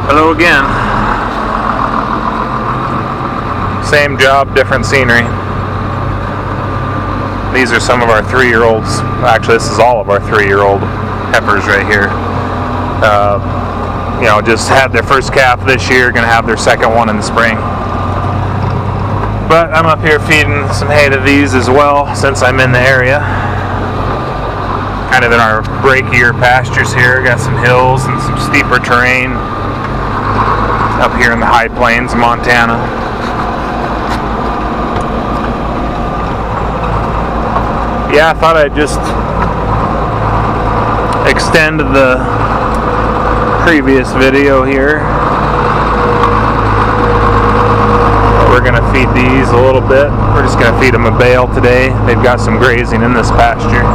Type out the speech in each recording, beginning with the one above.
Hello again. Same job, different scenery. These are some of our 3-year-olds. Actually, this is all of our 3-year-old heifers right here. Just had their first calf this year, gonna have their second one in the spring. But I'm up here feeding some hay to these as well, since I'm in the area. Kind of in our breakier pastures here. Got some hills and some steeper terrain up here in the high plains of Montana. Yeah, I thought I'd just extend the previous video here. We're going to feed these a little bit. We're just going to feed them a bale today. They've got some grazing in this pasture.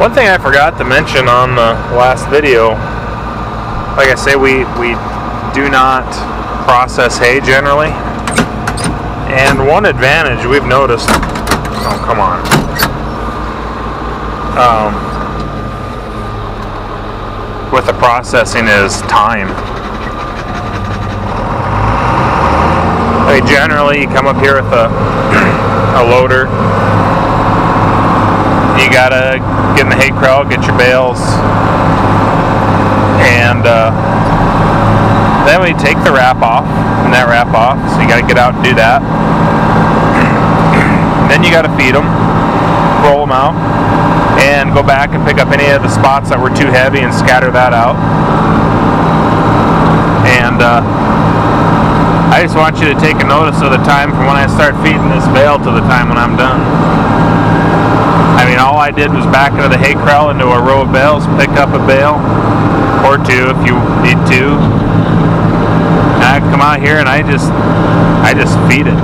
One thing I forgot to mention on the last video, like I say, we do not process hay generally. And one advantage we've noticed, oh come on, with the processing is time. I mean, generally you come up here with a loader. You gotta get in the hay corral, get your bales, and then we take the wrap off, and that wrap off, so you gotta get out and do that. Then you gotta feed them, roll them out, and go back and pick up any of the spots that were too heavy and scatter that out. And I just want you to take a notice of the time from when I start feeding this bale to the time when I'm done. I mean, all I did was back into the hay corral into a row of bales, pick up a bale, or two if you need to. And I come out here and I just feed it.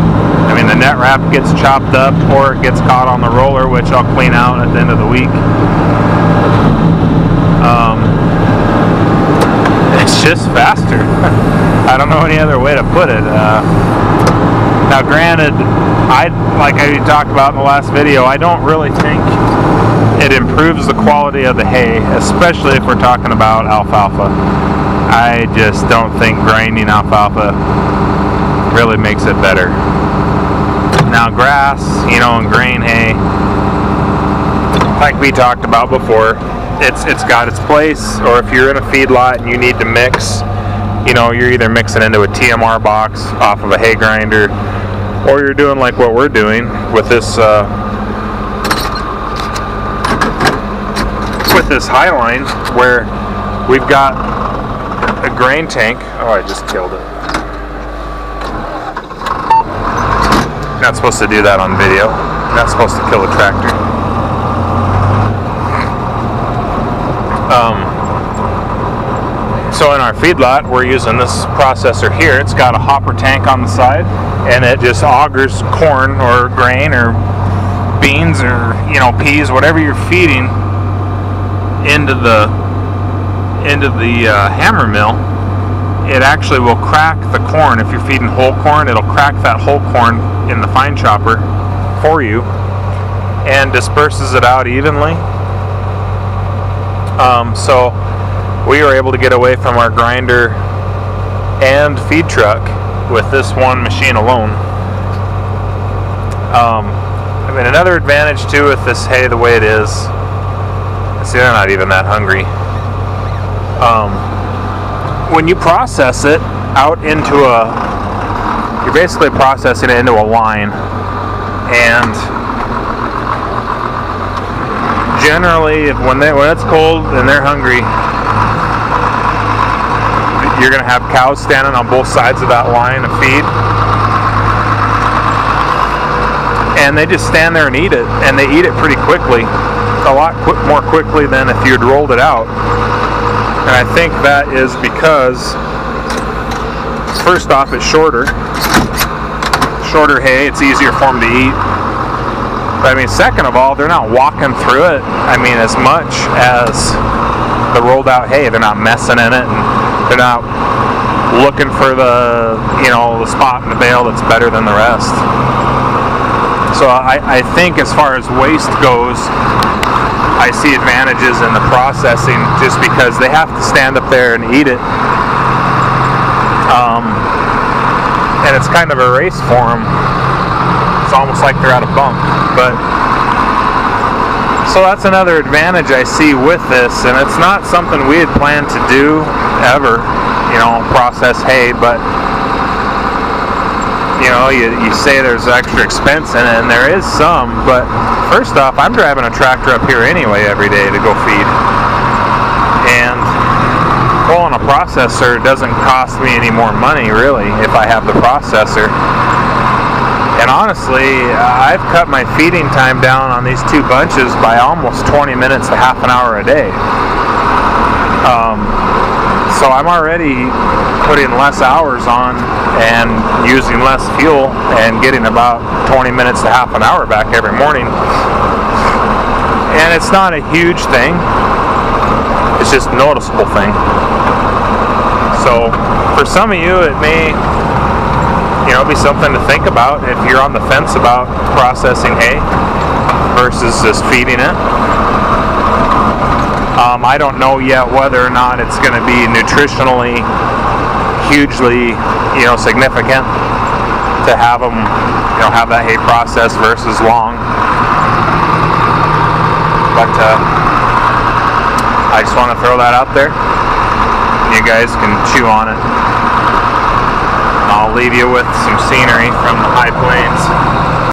I mean, the net wrap gets chopped up or it gets caught on the roller, which I'll clean out at the end of the week. It's just faster. I don't know any other way to put it. Now granted, like I talked about in the last video, I don't really think it improves the quality of the hay, especially if we're talking about alfalfa. I just don't think grinding alfalfa really makes it better. Now grass, and grain hay, like we talked about before, it's got its place. Or if you're in a feedlot and you need to mix, you're either mixing into a TMR box off of a hay grinder, or you're doing like what we're doing with this Highline, where we've got a grain tank. Oh, I just killed it. Not supposed to do that on video. Not supposed to kill a tractor. So in our feedlot, we're using this processor here. It's got a hopper tank on the side, and it just augers corn or grain or beans or peas, whatever you're feeding, into the hammer mill. It actually will crack the corn. If you're feeding whole corn, it'll crack that whole corn in the fine chopper for you and disperses it out evenly. So we were able to get away from our grinder and feed truck with this one machine alone. Another advantage too with this hay the way it is, see, they're not even that hungry. When you process it out into you're basically processing it into a line, and generally when it's cold and they're hungry, you're going to have cows standing on both sides of that line of feed, and they just stand there and eat it, and they eat it pretty quickly, a lot more quickly than if you'd rolled it out. And I think that is because, first off, it's shorter hay, it's easier for them to eat. But second of all, they're not walking through it as much as the rolled out hay. They're not messing in it, and they're not looking for the spot in the bale that's better than the rest. So I think as far as waste goes, I see advantages in the processing just because they have to stand up there and eat it. And it's kind of a race for them. It's almost like they're at a bump. But so that's another advantage I see with this, and it's not something we had planned to do ever, process hay, but you say there's extra expense in it, and there is some, but first off, I'm driving a tractor up here anyway every day to go feed, and pulling a processor doesn't cost me any more money really if I have the processor. And honestly, I've cut my feeding time down on these two bunches by almost 20 minutes to half an hour a day. So I'm already putting less hours on and using less fuel and getting about 20 minutes to half an hour back every morning. And it's not a huge thing. It's just a noticeable thing. So for some of you, it may be something to think about if you're on the fence about processing hay versus just feeding it. I don't know yet whether or not it's going to be nutritionally hugely, significant to have them, have that hay process versus long. But I just want to throw that out there. You guys can chew on it. I'll leave you with some scenery from the high plains.